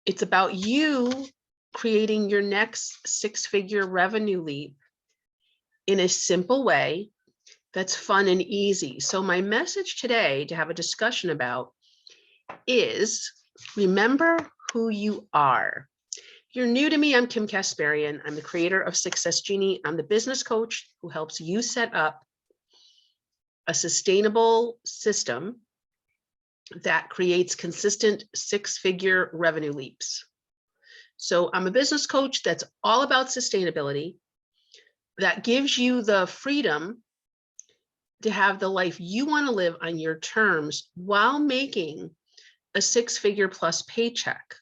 It's about you creating your next six-figure revenue leap in a simple way that's fun and easy. So my message today to have a discussion about is remember who you are. If you're new to me, I'm Kim Kasparian. I'm the creator of Success Genie. I'm the business coach who helps you set up a sustainable system that creates consistent six-figure revenue leaps. So I'm a business coach that's all about sustainability, that gives you the freedom to have the life you want to live on your terms while making a six-figure plus paycheck.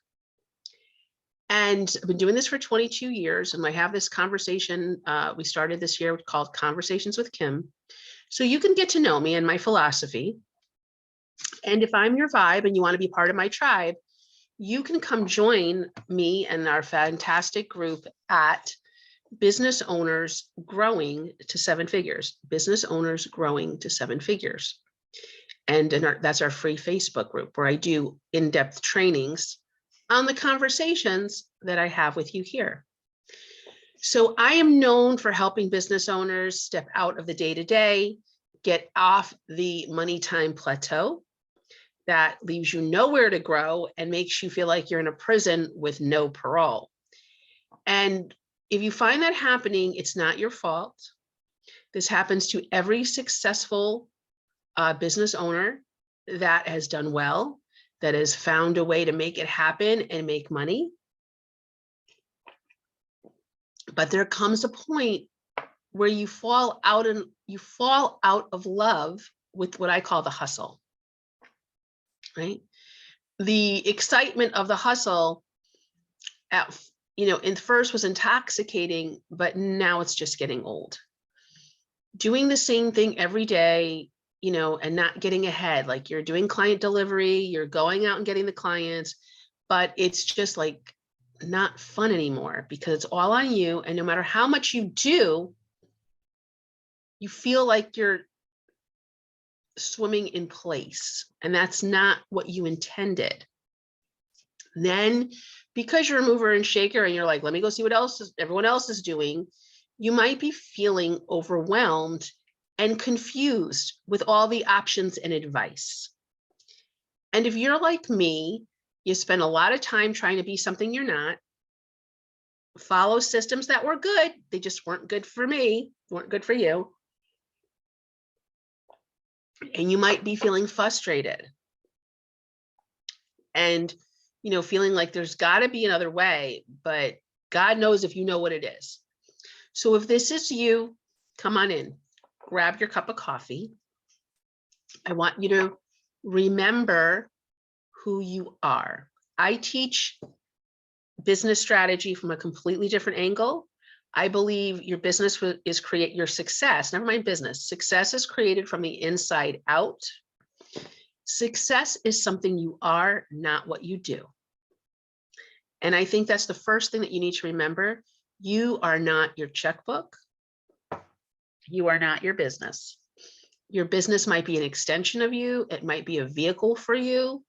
And I've been doing this for 22 years, and I have this conversation we started this year called Conversations with Kim. So you can get to know me and my philosophy. And if I'm your vibe and you want to be part of my tribe, you can come join me and our fantastic group at Business Owners Growing to Seven Figures, Business Owners Growing to Seven Figures. And that's our free Facebook group where I do in-depth trainings on the conversations that I have with you here. So I am known for helping business owners step out of the day-to-day, get off the money time plateau that leaves you nowhere to grow and makes you feel like you're in a prison with no parole. And if you find that happening, it's not your fault. This happens to every successful business owner that has done well, that has found a way to make it happen and make money. But there comes a point where you fall out of love with what I call the hustle, right? The excitement of the hustle in first was intoxicating, but now it's just getting old. Doing the same thing every day, and not getting ahead, like you're doing client delivery, you're going out and getting the clients, but it's just like not fun anymore because it's all on you. And no matter how much you do, you feel like you're swimming in place, and that's not what you intended. Then, because you're a mover and shaker and you're like, let me go see what everyone else is doing, you might be feeling overwhelmed and confused with all the options and advice. And if you're like me, you spend a lot of time trying to be something you're not, follow systems that were good, they just weren't good for me, weren't good for you. And you might be feeling frustrated and feeling like there's got to be another way, but God knows if you know what it is. So if this is you, come on in, grab your cup of coffee. I want you to remember who you are. I teach business strategy from a completely different angle. I believe your business is create your success, never mind business. Success is created from the inside out. Success is something you are, not what you do. And I think that's the first thing that you need to remember. You are not your checkbook. You are not your business. Your business might be an extension of you. It might be a vehicle for you,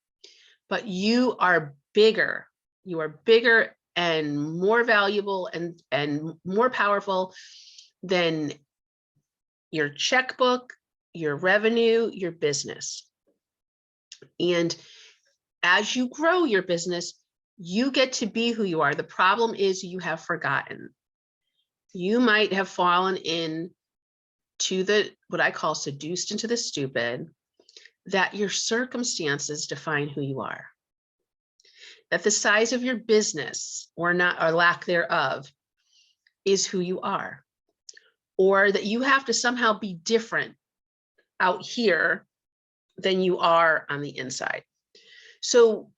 but you are bigger. You are bigger and more valuable and more powerful than your checkbook, your revenue, your business. And as you grow your business, you get to be who you are. The problem is you have forgotten. You might have fallen in to what I call seduced into the stupid, that your circumstances define who you are. That the size of your business or lack thereof is who you are, or that you have to somehow be different out here than you are on the inside. So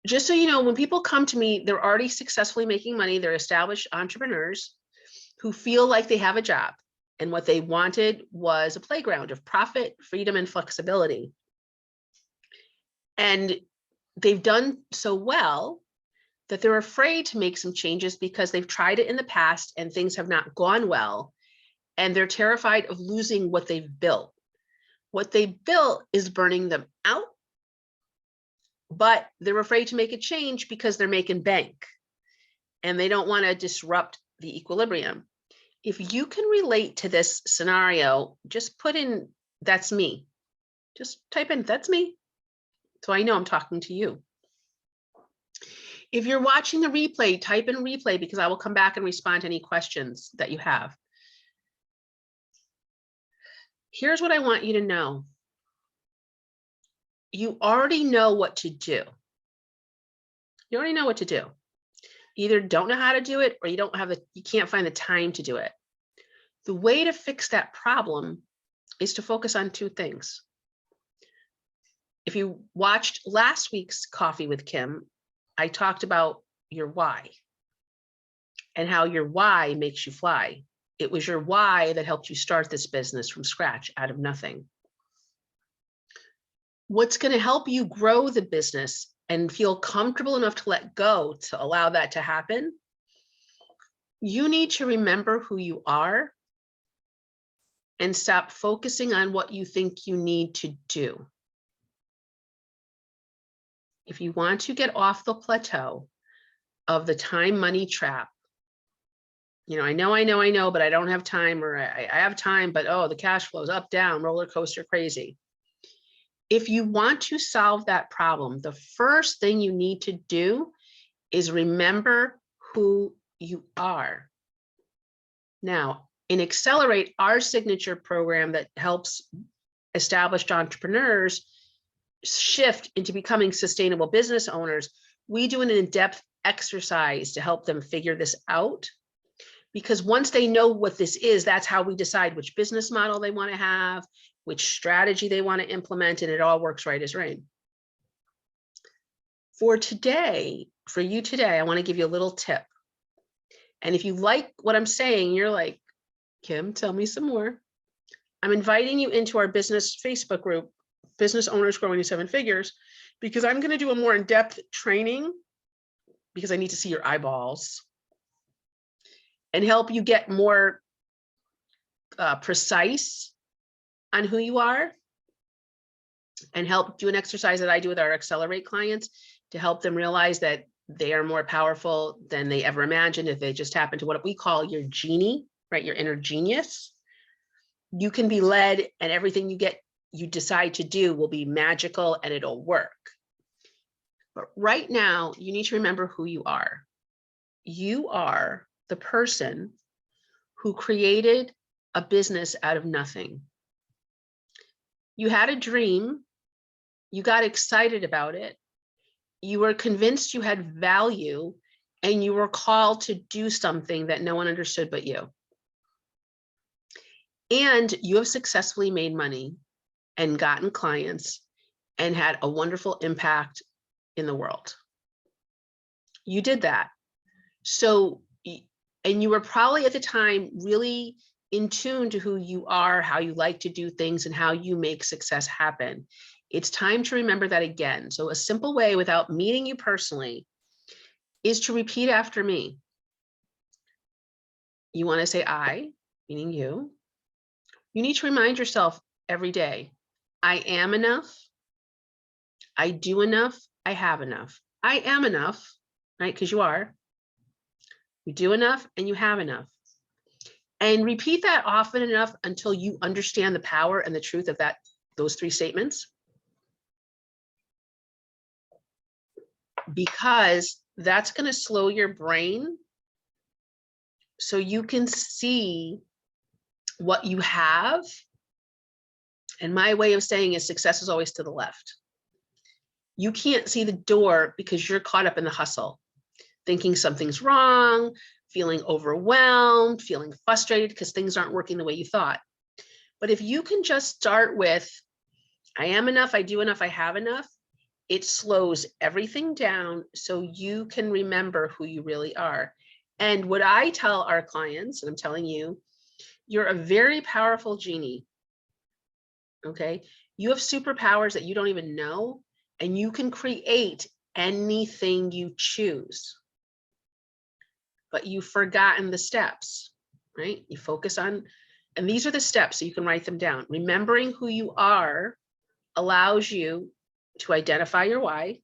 just so you know, when people come to me, they're already successfully making money. They're established entrepreneurs who feel like they have a job, and what they wanted was a playground of profit, freedom, and flexibility. And they've done so well that they're afraid to make some changes because they've tried it in the past and things have not gone well. And they're terrified of losing what they've built. What they built is burning them out. but they're afraid to make a change because they're making bank and they don't want to disrupt the equilibrium. If you can relate to this scenario, just put in, that's me. Just type in, that's me. So I know I'm talking to you. If you're watching the replay, type in replay because I will come back and respond to any questions that you have. Here's what I want you to know. You already know what to do. You already know what to do. You either don't know how to do it or you can't find the time to do it. The way to fix that problem is to focus on two things. If you watched last week's Coffee with Kim, I talked about your why and how your why makes you fly. It was your why that helped you start this business from scratch, out of nothing. What's going to help you grow the business and feel comfortable enough to let go to allow that to happen? You need to remember who you are and stop focusing on what you think you need to do. If you want to get off the plateau of the time money trap, I know, but I don't have time, or I have time, but oh, the cash flow is up, down, roller coaster, crazy. If you want to solve that problem, the first thing you need to do is remember who you are. Now, in Accelerate, our signature program that helps established entrepreneurs shift into becoming sustainable business owners, we do an in-depth exercise to help them figure this out. Because once they know what this is, that's how we decide which business model they want to have, which strategy they want to implement, and it all works right as rain. For you today, I want to give you a little tip. And if you like what I'm saying, you're like, Kim, tell me some more. I'm inviting you into our business Facebook group, Business Owners Growing to Seven Figures, because I'm going to do a more in-depth training because I need to see your eyeballs and help you get more precise on who you are, and help do an exercise that I do with our Accelerate clients to help them realize that they are more powerful than they ever imagined if they just tap into what we call your genie, right? Your inner genius. You can be led, and everything you decide to do will be magical and it'll work. But right now, you need to remember who you are. You are the person who created a business out of nothing. You had a dream, you got excited about it, you were convinced you had value, and you were called to do something that no one understood but you. And you have successfully made money and gotten clients and had a wonderful impact in the world. You did that. So, and you were probably at the time really in tune to who you are, how you like to do things, and how you make success happen. It's time to remember that again. So a simple way, without meeting you personally, is to repeat after me. You want to say I, meaning you. You need to remind yourself every day, I am enough, I do enough, I have enough. I am enough, right? Because you are. You do enough and you have enough. And repeat that often enough until you understand the power and the truth of those three statements. Because that's going to slow your brain so you can see what you have. And my way of saying is success is always to the left. You can't see the door because you're caught up in the hustle, thinking something's wrong, feeling overwhelmed, feeling frustrated because things aren't working the way you thought. But if you can just start with, I am enough, I do enough, I have enough, it slows everything down so you can remember who you really are. And what I tell our clients, and I'm telling you, you're a very powerful genie, okay? You have superpowers that you don't even know, and you can create anything you choose. But you've forgotten the steps, right? You focus on, and these are the steps, so you can write them down. Remembering who you are allows you to identify your why,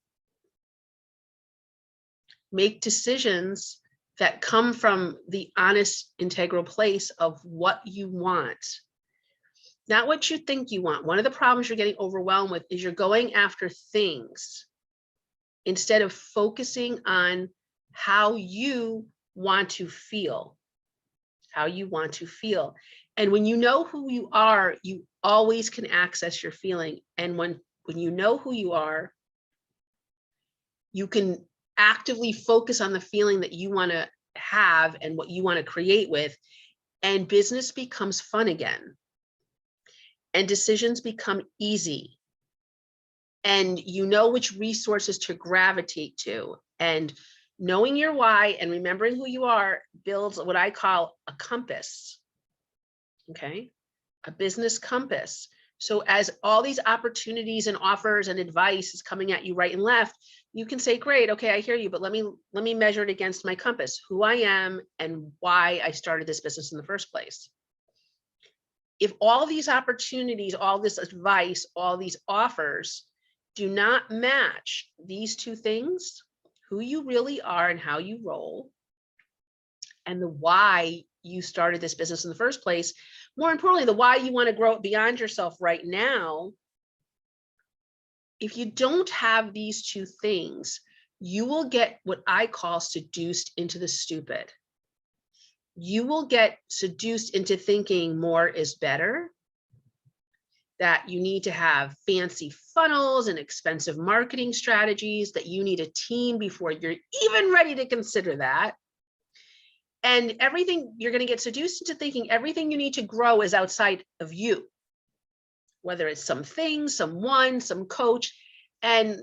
make decisions that come from the honest, integral place of what you want, not what you think you want. One of the problems you're getting overwhelmed with is you're going after things instead of focusing on how you want to feel, how you want to feel. And when you know who you are, you always can access your feeling. And when you know who you are, you can actively focus on the feeling that you want to have and what you want to create with, and business becomes fun again. And decisions become easy. And you know which resources to gravitate to. And knowing your why and remembering who you are builds what I call a compass. Okay, a business compass. So as all these opportunities and offers and advice is coming at you right and left, you can say, great, okay, I hear you, but let me measure it against my compass, who I am and why I started this business in the first place. If all these opportunities, all this advice, all these offers do not match these two things, who you really are and how you roll, and the why you started this business in the first place, more importantly, the why you want to grow it beyond yourself right now, if you don't have these two things, you will get what I call seduced into the stupid. You will get seduced into thinking more is better, that you need to have fancy funnels and expensive marketing strategies, that you need a team before you're even ready to consider that. And everything, you're going to get seduced into thinking everything you need to grow is outside of you, whether it's something, someone, some coach. And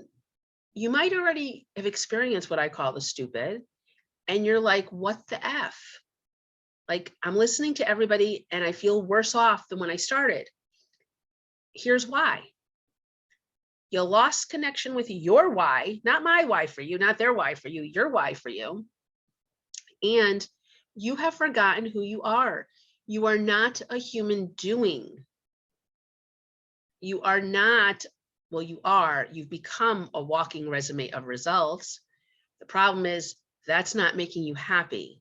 you might already have experienced what I call the stupid. And you're like, what the F? Like, I'm listening to everybody and I feel worse off than when I started. Here's why. You lost connection with your why, not my why for you, not their why for you, your why for you. And you have forgotten who you are. You are not a human doing. You are not, well, you are, you've become a walking resume of results. The problem is that's not making you happy.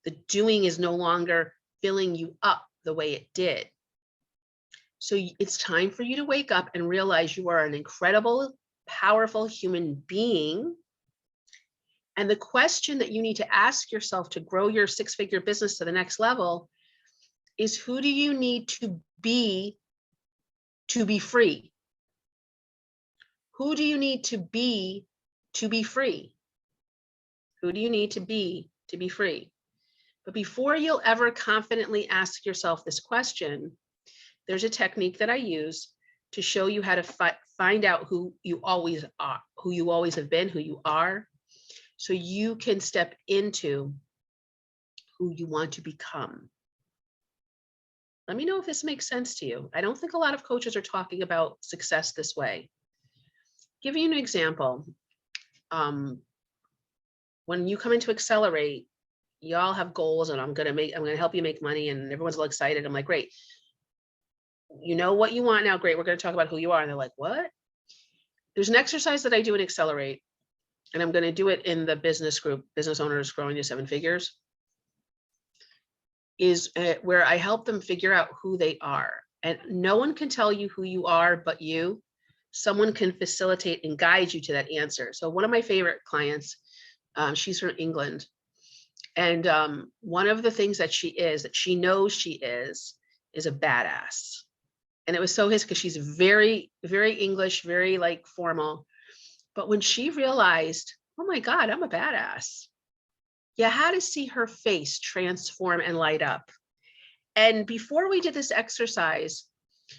The doing is no longer filling you up the way it did. So it's time for you to wake up and realize you are an incredible, powerful human being. And the question that you need to ask yourself to grow your six-figure business to the next level is, who do you need to be free? Who do you need to be free? Who do you need to be free? But before you'll ever confidently ask yourself this question, there's a technique that I use to show you how to find out who you always are, who you always have been, who you are, so you can step into who you want to become. Let me know if this makes sense to you. I don't think a lot of coaches are talking about success this way. Give you an example. When you come into Accelerate, y'all have goals and I'm gonna help you make money, and everyone's all excited. I'm like, great. You know what you want now, great. We're gonna talk about who you are. And they're like, what? There's an exercise that I do in Accelerate, and I'm gonna do it in the business group, Business Owners Growing to Seven Figures, is where I help them figure out who they are. And no one can tell you who you are but you. Someone can facilitate and guide you to that answer. So one of my favorite clients, she's from England. And one of the things that she knows she is a badass. And it was so his, because she's very, very English, very like formal. But when she realized, oh my God, I'm a badass, you had to see her face transform and light up. And before we did this exercise,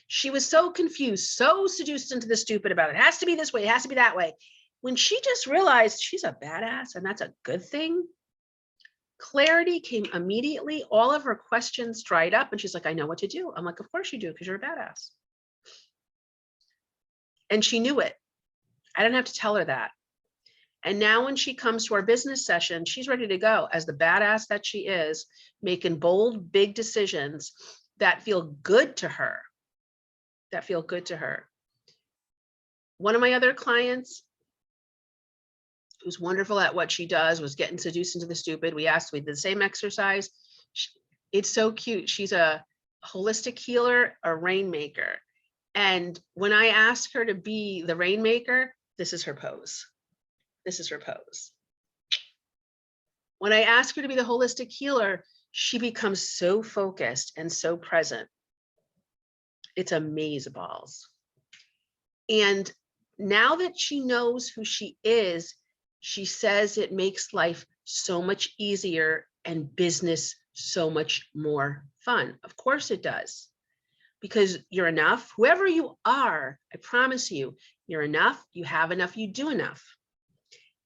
she was so confused, so seduced into the stupid about it. It has to be this way, it has to be that way. When she just realized she's a badass and that's a good thing, clarity came immediately. All of her questions dried up and she's like, I know what to do. I'm like, of course you do, because you're a badass. And she knew it. I didn't have to tell her that. And now when she comes to our business session, she's ready to go as the badass that she is, making bold, big decisions that feel good to her, One of my other clients, who's wonderful at what she does, was getting seduced into the stupid. We did the same exercise. It's so cute. She's a holistic healer, a rainmaker. And when I ask her to be the rainmaker, this is her pose. This is her pose. When I ask her to be the holistic healer, she becomes so focused and so present. It's amazeballs. And now that she knows who she is, she says it makes life so much easier and business so much more fun. Of course it does, because you're enough. Whoever you are, I promise you, you're enough, you have enough, you do enough.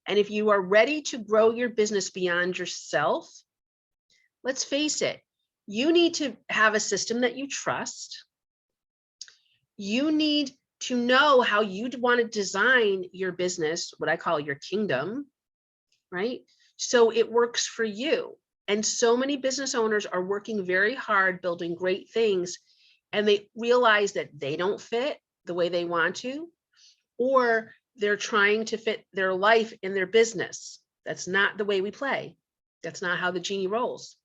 And if you are ready to grow your business beyond yourself, let's face it, you need to have a system that you trust. You need to know how you'd want to design your business, what I call your kingdom, right? So it works for you. And so many business owners are working very hard, building great things, and they realize that they don't fit the way they want to, or they're trying to fit their life in their business. That's not the way we play. That's not how the genie rolls.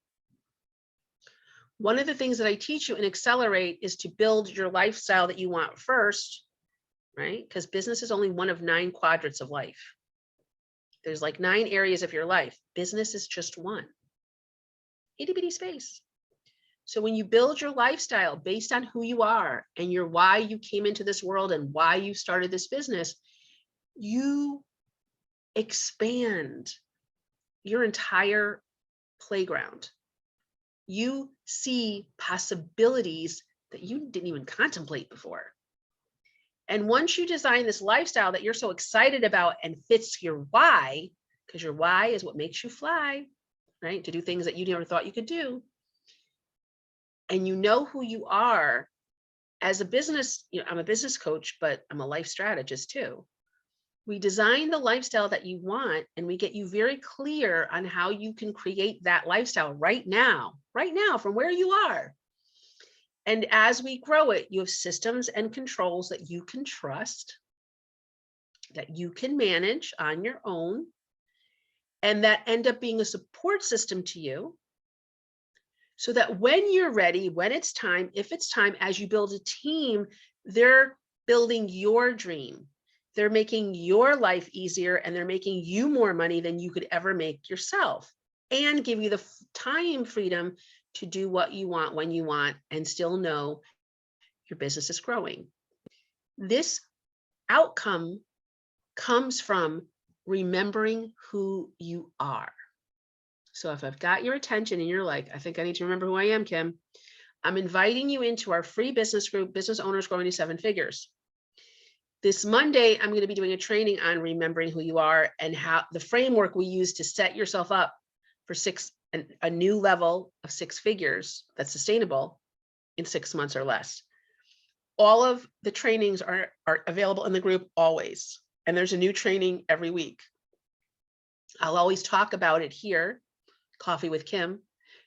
One of the things that I teach you in Accelerate is to build your lifestyle that you want first, right? Because business is only one of 9 quadrants of life. There's like 9 areas of your life. Business is just one. Itty bitty space. So when you build your lifestyle based on who you are and your why you came into this world and why you started this business, you expand your entire playground. You see possibilities that you didn't even contemplate before. And once you design this lifestyle that you're so excited about and fits your why, because your why is what makes you fly, right? To do things that you never thought you could do. And you know who you are as a business, I'm a business coach, but I'm a life strategist too. We design the lifestyle that you want, and we get you very clear on how you can create that lifestyle right now from where you are. And as we grow it, you have systems and controls that you can trust, that you can manage on your own, and that end up being a support system to you, so that when you're ready, when it's time, if it's time, as you build a team, they're building your dream. They're making your life easier, and they're making you more money than you could ever make yourself, and give you the time freedom to do what you want when you want and still know your business is growing. This outcome comes from remembering who you are. So if I've got your attention and you're like, I think I need to remember who I am, Kim, I'm inviting you into our free business group, Business Owners Growing to 7 Figures. This Monday, I'm going to be doing a training on remembering who you are and how the framework we use to set yourself up for a new level of 6 figures that's sustainable in 6 months or less. All of the trainings are available in the group always. And there's a new training every week. I'll always talk about it here, Coffee with Kim,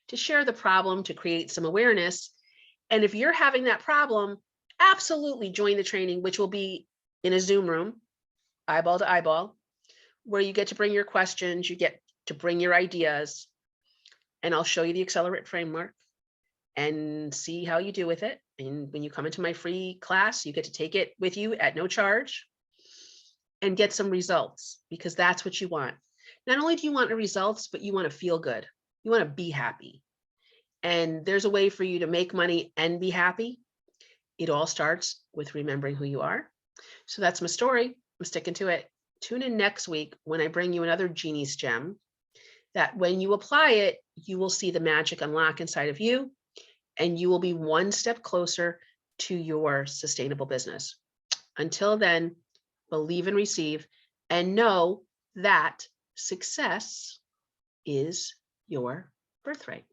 to share the problem, to create some awareness. And if you're having that problem, absolutely join the training, which will be in a Zoom room, eyeball to eyeball, where you get to bring your questions, you get to bring your ideas, and I'll show you the Accelerate framework and see how you do with it. And when you come into my free class, you get to take it with you at no charge and get some results, because that's what you want. Not only do you want the results, but you want to feel good. You want to be happy. And there's a way for you to make money and be happy. It all starts with remembering who you are. So that's my story. I'm sticking to it. Tune in next week when I bring you another Genie's gem, that when you apply it, you will see the magic unlock inside of you, and you will be one step closer to your sustainable business. Until then, believe and receive, and know that success is your birthright.